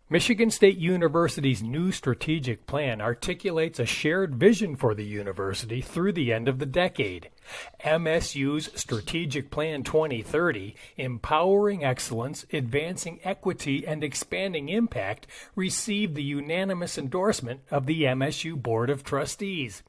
Michigan State University's new strategic plan articulates a shared vision for the university through the end of the decade. MSU's Strategic Plan 2030, Empowering Excellence, Advancing Equity, and Expanding Impact, received the unanimous endorsement of the MSU Board of Trustees.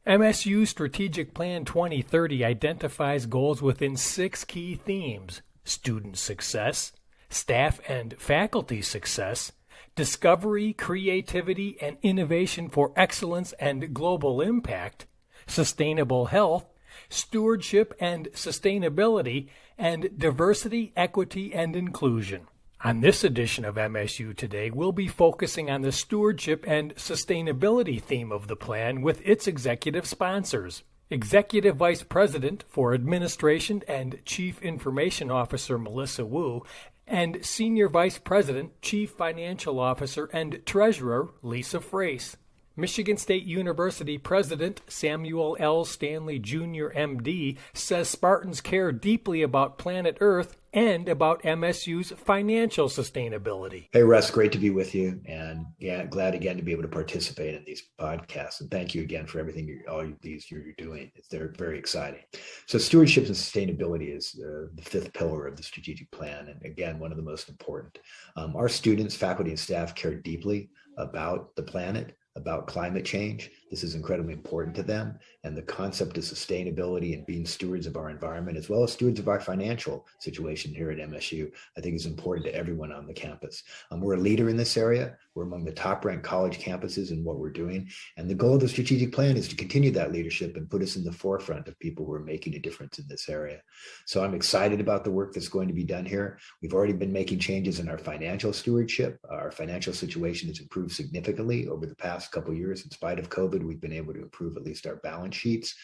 MSU Strategic Plan 2030 identifies goals within 6 key themes: student success, staff and faculty success, discovery, creativity, and innovation for excellence and global impact, sustainable health, stewardship and sustainability, and diversity, equity, and inclusion. On this edition of MSU Today, we'll be focusing on the stewardship and sustainability theme of the plan with its executive sponsors. Executive Vice President for Administration and Chief Information Officer Melissa Wu, and Senior Vice President, Chief Financial Officer, and Treasurer Lisa Frace. Michigan State University President Samuel L. Stanley Jr., M.D., says Spartans care deeply about planet Earth and about MSU's financial sustainability. Hey, Russ, great to be with you, and glad again to be able to participate in these podcasts. And thank you again for everything all these you're doing. They're very exciting. So stewardship and sustainability is the fifth pillar of the strategic plan, and again, one of the most important. Our students, faculty, and staff care deeply about the planet, about climate change. This is incredibly important to them. And the concept of sustainability and being stewards of our environment, as well as stewards of our financial situation here at MSU, I think is important to everyone on the campus. We're a leader in this area. We're among the top ranked college campuses in what we're doing. And the goal of the strategic plan is to continue that leadership and put us in the forefront of people who are making a difference in this area. So I'm excited about the work that's going to be done here. We've already been making changes in our financial stewardship. Our financial situation has improved significantly over the past couple of years. In spite of COVID, we've been able to improve at least our balance sheets,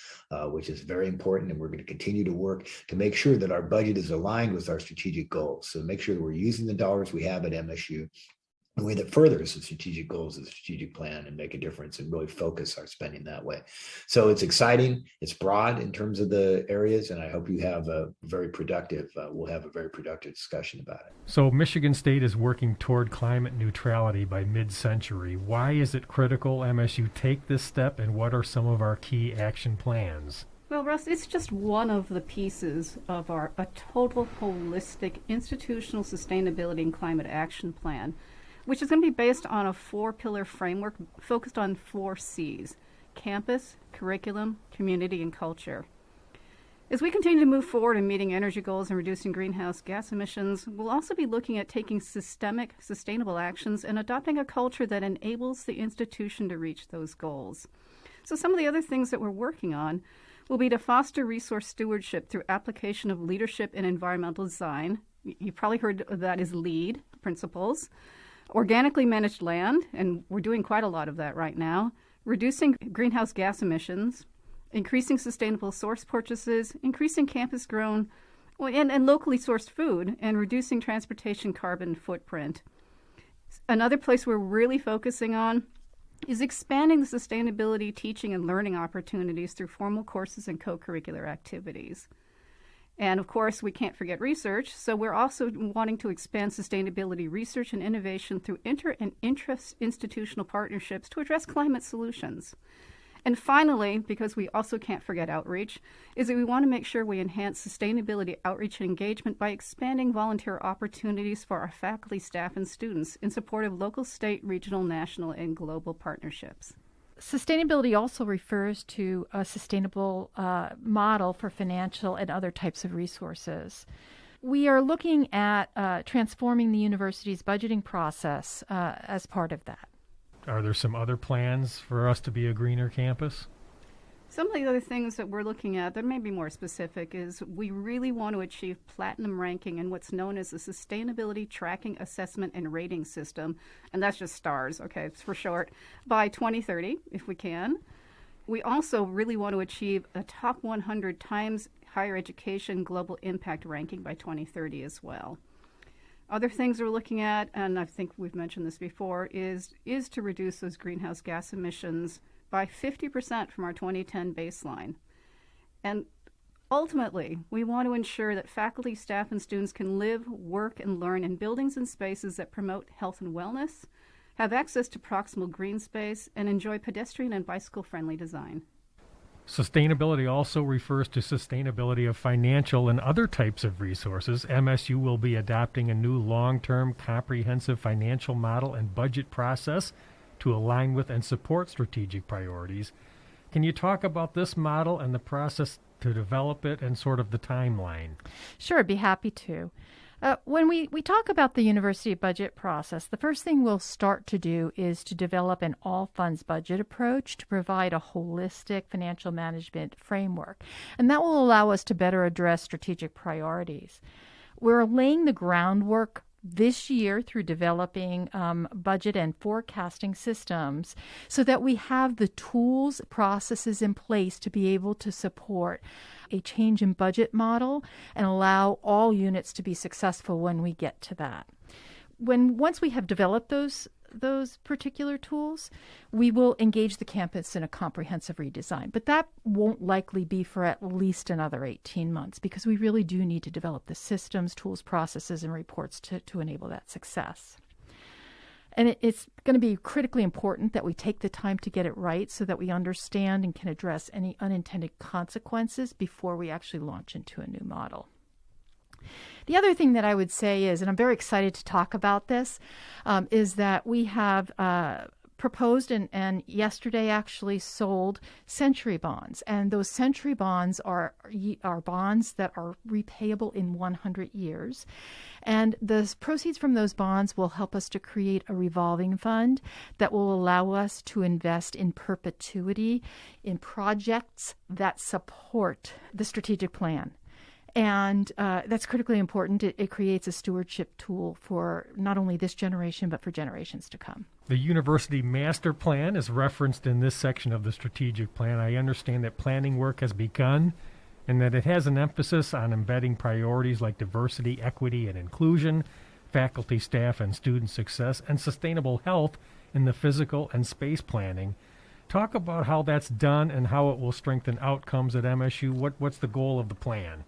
which is very important. And we're going to continue to work to make sure that our budget is aligned with our strategic goals. So make sure that we're using the dollars we have at MSU in a way that furthers the strategic goals of the strategic plan and make a difference and really focus our spending that way. So it's exciting. It's broad in terms of the areas, and I hope you have a very productive, we'll have a very productive discussion about it. So Michigan State is working toward climate neutrality by mid-century. Why is it critical MSU take this step, and what are some of our key action plans? Well, Russ, it's just one of the pieces of a total holistic institutional sustainability and climate action plan, which is going to be based on a 4-pillar framework focused on 4 C's: campus, curriculum, community, and culture. As we continue to move forward in meeting energy goals and reducing greenhouse gas emissions, we'll also be looking at taking systemic, sustainable actions and adopting a culture that enables the institution to reach those goals. So some of the other things that we're working on will be to foster resource stewardship through application of leadership in environmental design. You probably heard of that as LEAD principles. Organically managed land, and we're doing quite a lot of that right now, reducing greenhouse gas emissions, increasing sustainable source purchases, increasing campus-grown and locally sourced food, and reducing transportation carbon footprint. Another place we're really focusing on is expanding the sustainability teaching and learning opportunities through formal courses and co-curricular activities. And of course, we can't forget research, so we're also wanting to expand sustainability research and innovation through inter- and intra-institutional partnerships to address climate solutions. And finally, because we also can't forget outreach, is that we want to make sure we enhance sustainability outreach and engagement by expanding volunteer opportunities for our faculty, staff, and students in support of local, state, regional, national, and global partnerships. Sustainability also refers to a sustainable model for financial and other types of resources. We are looking at transforming the university's budgeting process as part of that. Are there some other plans for us to be a greener campus? Some of the other things that we're looking at that may be more specific is we really want to achieve platinum ranking in what's known as the Sustainability Tracking Assessment and Rating System, and that's just STARS, okay, it's for short, by 2030, if we can. We also really want to achieve a top 100 times higher education global impact ranking by 2030 as well. Other things we're looking at, and I think we've mentioned this before, is to reduce those greenhouse gas emissions by 50% from our 2010 baseline. And Ultimately, we want to ensure that faculty, staff, and students can live, work, and learn in buildings and spaces that promote health and wellness, have access to proximal green space, and enjoy pedestrian and bicycle-friendly design. Sustainability also refers to sustainability of financial and other types of resources. MSU will be adopting a new long-term comprehensive financial model and budget process to align with and support strategic priorities. Can you talk about this model and the process to develop it and sort of the timeline? Sure, I'd be happy to. When we talk about the university budget process, the first thing we'll start to do is to develop an all-funds budget approach to provide a holistic financial management framework. And that will allow us to better address strategic priorities. We're laying the groundwork this year through developing budget and forecasting systems so that we have the tools, processes in place to be able to support a change in budget model and allow all units to be successful when we get to that. Once we have developed those particular tools, we will engage the campus in a comprehensive redesign. But that won't likely be for at least another 18 months because we really do need to develop the systems, tools, processes, and reports to enable that success. And it's going to be critically important that we take the time to get it right so that we understand and can address any unintended consequences before we actually launch into a new model. The other thing that I would say is, and I'm very excited to talk about this, is that we have proposed and yesterday actually sold century bonds. And those century bonds are bonds that are repayable in 100 years. And the proceeds from those bonds will help us to create a revolving fund that will allow us to invest in perpetuity in projects that support the strategic plan. And that's critically important. It creates a stewardship tool for not only this generation, but for generations to come. The university master plan is referenced in this section of the strategic plan. I understand that planning work has begun and that it has an emphasis on embedding priorities like diversity, equity, and inclusion, faculty, staff, and student success, and sustainable health in the physical and space planning. Talk about how that's done and how it will strengthen outcomes at MSU. What's the goal of the plan?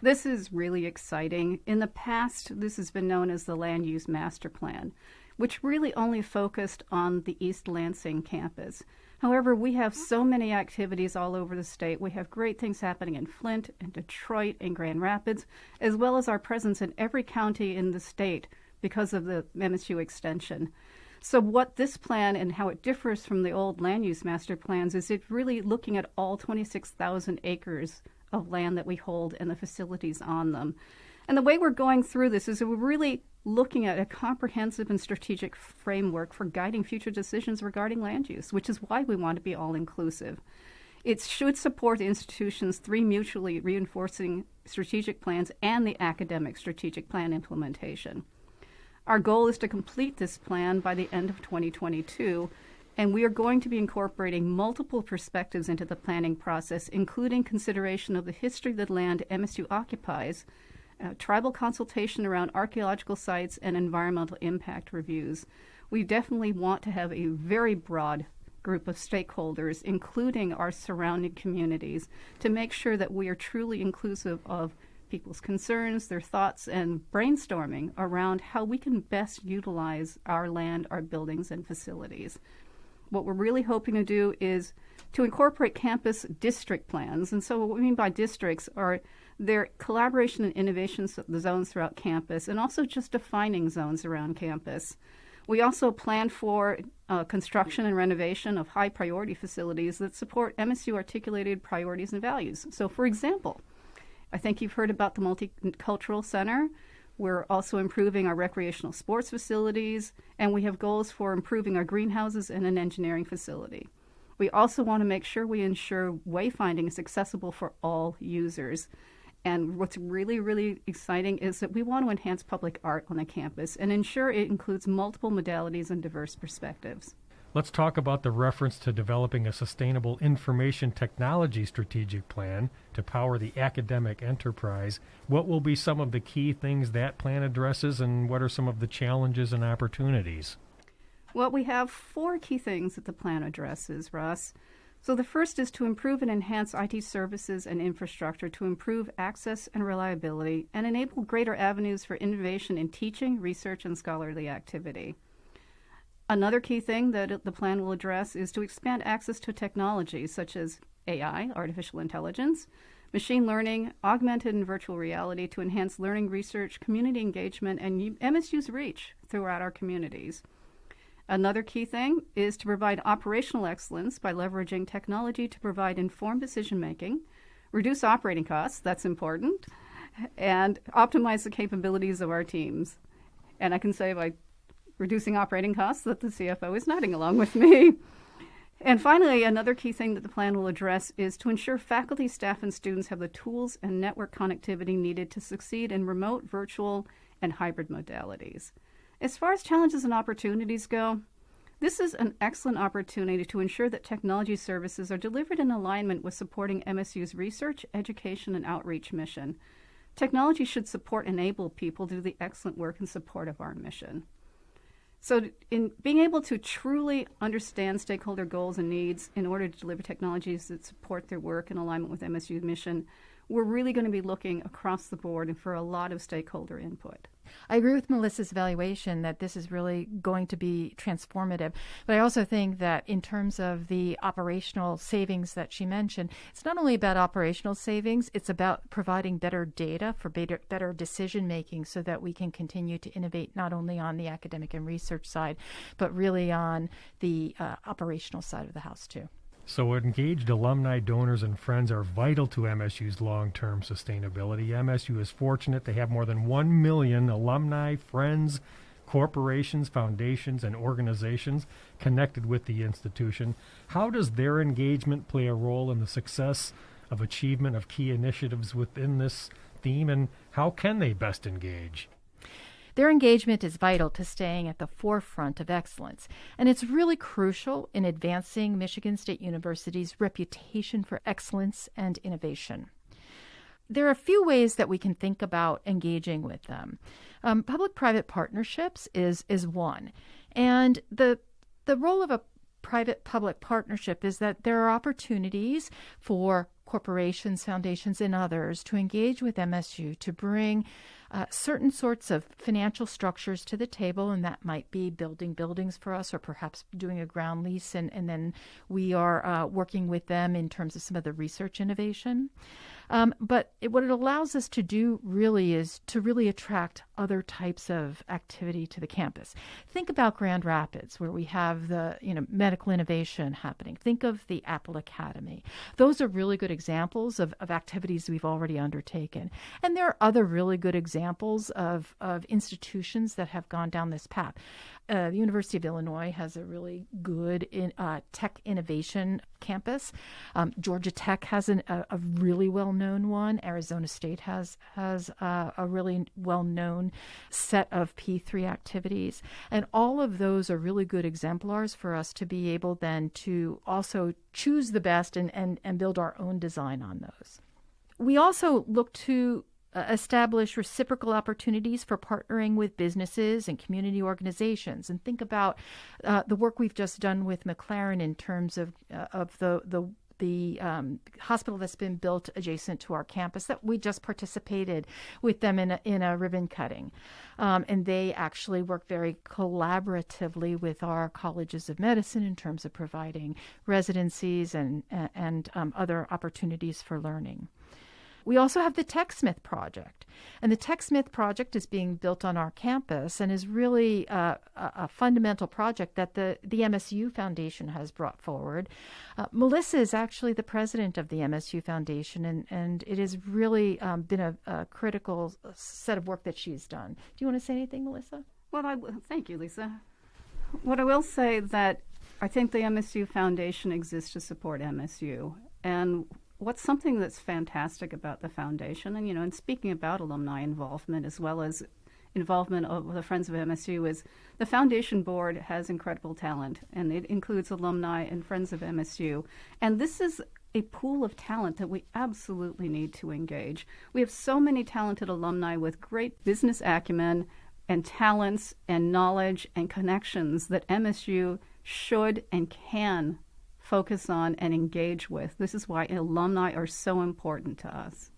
This is really exciting. In the past, this has been known as the Land Use Master Plan, which really only focused on the East Lansing campus. However, we have so many activities all over the state. We have great things happening in Flint and Detroit and Grand Rapids, as well as our presence in every county in the state because of the MSU extension. So what this plan and how it differs from the old land use master plans is it's really looking at all 26,000 acres of land that we hold and the facilities on them. And the way we're going through this is that we're really looking at a comprehensive and strategic framework for guiding future decisions regarding land use, which is why we want to be all-inclusive. It should support the institution's 3 mutually reinforcing strategic plans and the academic strategic plan implementation. Our goal is to complete this plan by the end of 2022, and we are going to be incorporating multiple perspectives into the planning process, including consideration of the history of the land MSU occupies, tribal consultation around archaeological sites, and environmental impact reviews. We definitely want to have a very broad group of stakeholders, including our surrounding communities, to make sure that we are truly inclusive of people's concerns, their thoughts, and brainstorming around how we can best utilize our land, our buildings, and facilities. What we're really hoping to do is to incorporate campus district plans. And so what we mean by districts are their collaboration and innovation zones throughout campus, and also just defining zones around campus. We also plan for construction and renovation of high priority facilities that support MSU articulated priorities and values. So for example, I think you've heard about the Multicultural Center. We're also improving our recreational sports facilities, and we have goals for improving our greenhouses and an engineering facility. We also want to make sure we ensure wayfinding is accessible for all users. And what's really, really exciting is that we want to enhance public art on the campus and ensure it includes multiple modalities and diverse perspectives. Let's talk about the reference to developing a sustainable information technology strategic plan to power the academic enterprise. What will be some of the key things that plan addresses, and what are some of the challenges and opportunities? Well, we have 4 key things that the plan addresses, Russ. So the first is to improve and enhance IT services and infrastructure to improve access and reliability and enable greater avenues for innovation in teaching, research, and scholarly activity. Another key thing that the plan will address is to expand access to technologies such as AI, artificial intelligence, machine learning, augmented and virtual reality to enhance learning research, community engagement, and MSU's reach throughout our communities. Another key thing is to provide operational excellence by leveraging technology to provide informed decision-making, reduce operating costs, that's important, and optimize the capabilities of our teams. And I can say by reducing operating costs that the CFO is nodding along with me. And finally, another key thing that the plan will address is to ensure faculty, staff, and students have the tools and network connectivity needed to succeed in remote, virtual, and hybrid modalities. As far as challenges and opportunities go, this is an excellent opportunity to ensure that technology services are delivered in alignment with supporting MSU's research, education, and outreach mission. Technology should enable people to do the excellent work in support of our mission. So in being able to truly understand stakeholder goals and needs in order to deliver technologies that support their work in alignment with MSU's mission, we're really going to be looking across the board and for a lot of stakeholder input. I agree with Melissa's evaluation that this is really going to be transformative. But I also think that in terms of the operational savings that she mentioned, it's not only about operational savings, it's about providing better data for better decision making so that we can continue to innovate not only on the academic and research side, but really on the operational side of the house too. So engaged alumni, donors, and friends are vital to MSU's long-term sustainability. MSU is fortunate to have more than 1 million alumni, friends, corporations, foundations, and organizations connected with the institution. How does their engagement play a role in the success of achievement of key initiatives within this theme, and how can they best engage? Their engagement is vital to staying at the forefront of excellence, and it's really crucial in advancing Michigan State University's reputation for excellence and innovation. There are a few ways that we can think about engaging with them. Public-private partnerships is one, and the role of a private-public partnership is that there are opportunities for corporations, foundations, and others to engage with MSU to bring certain sorts of financial structures to the table, and that might be building buildings for us or perhaps doing a ground lease, and then we are working with them in terms of some of the research innovation. But what it allows us to do really is to really attract other types of activity to the campus. Think about Grand Rapids, where we have the medical innovation happening. Think of the Apple Academy. Those are really good examples of activities we've already undertaken. And there are other really good examples of institutions that have gone down this path. The University of Illinois has a really good tech innovation campus. Georgia Tech has a really well-known one. Arizona State has a really well-known set of P3 activities. And all of those are really good exemplars for us to be able then to also choose the best and build our own design on those. We also look to establish reciprocal opportunities for partnering with businesses and community organizations, and think about the work we've just done with McLaren in terms of the hospital that's been built adjacent to our campus, that we just participated with them in a ribbon cutting. And they actually work very collaboratively with our colleges of medicine in terms of providing residencies and other opportunities for learning. We also have the Techsmith Project, and the Techsmith Project is being built on our campus and is really a fundamental project that the MSU Foundation has brought forward. Melissa is actually the president of the MSU Foundation, and it has really been a critical set of work that she's done. Do you want to say anything, Melissa? Well, thank you, Lisa. What I will say that I think the MSU Foundation exists to support MSU, and what's something that's fantastic about the foundation, and speaking about alumni involvement as well as involvement of the Friends of MSU, is the foundation board has incredible talent, and it includes alumni and Friends of MSU. And this is a pool of talent that we absolutely need to engage. We have so many talented alumni with great business acumen and talents and knowledge and connections that MSU should and can focus on, and engage with. This is why alumni are so important to us.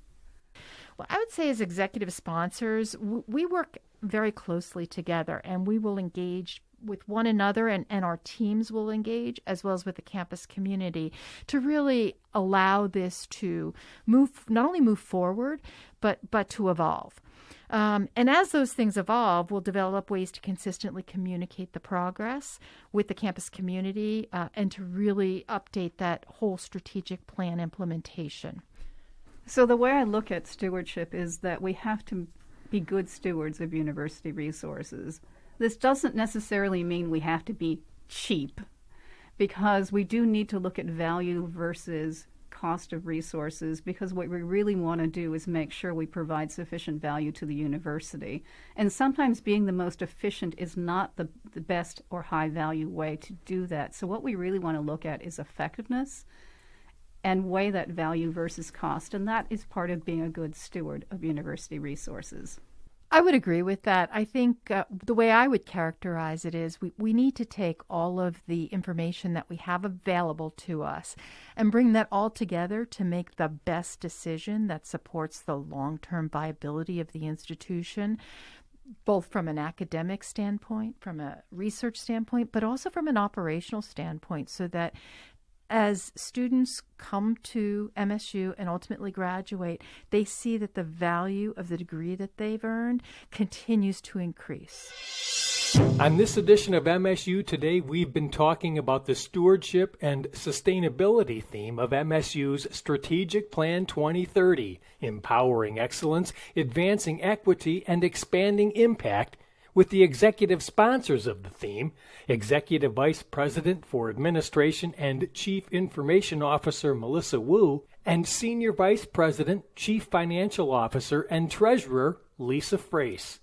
Well, I would say as executive sponsors, we work very closely together, and we will engage with one another, and our teams will engage, as well as with the campus community, to really allow this to not only move forward, but to evolve. And as those things evolve, we'll develop ways to consistently communicate the progress with the campus community and to really update that whole strategic plan implementation. So the way I look at stewardship is that we have to be good stewards of university resources. This doesn't necessarily mean we have to be cheap, because we do need to look at value versus cost of resources, because what we really want to do is make sure we provide sufficient value to the university. And sometimes being the most efficient is not the best or high value way to do that. So what we really want to look at is effectiveness and weigh that value versus cost. And that is part of being a good steward of university resources. I would agree with that. I think the way I would characterize it is we need to take all of the information that we have available to us and bring that all together to make the best decision that supports the long-term viability of the institution, both from an academic standpoint, from a research standpoint, but also from an operational standpoint, so that as students come to MSU and ultimately graduate, they see that the value of the degree that they've earned continues to increase. On this edition of MSU Today, we've been talking about the stewardship and sustainability theme of MSU's Strategic Plan 2030, empowering excellence, advancing equity, and expanding impact, with the executive sponsors of the theme, Executive Vice President for Administration and Chief Information Officer Melissa Wu, and Senior Vice President, Chief Financial Officer, and Treasurer Lisa Frace.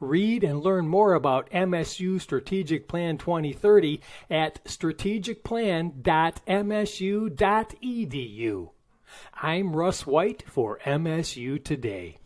Read and learn more about MSU Strategic Plan 2030 at strategicplan.msu.edu. I'm Russ White for MSU Today.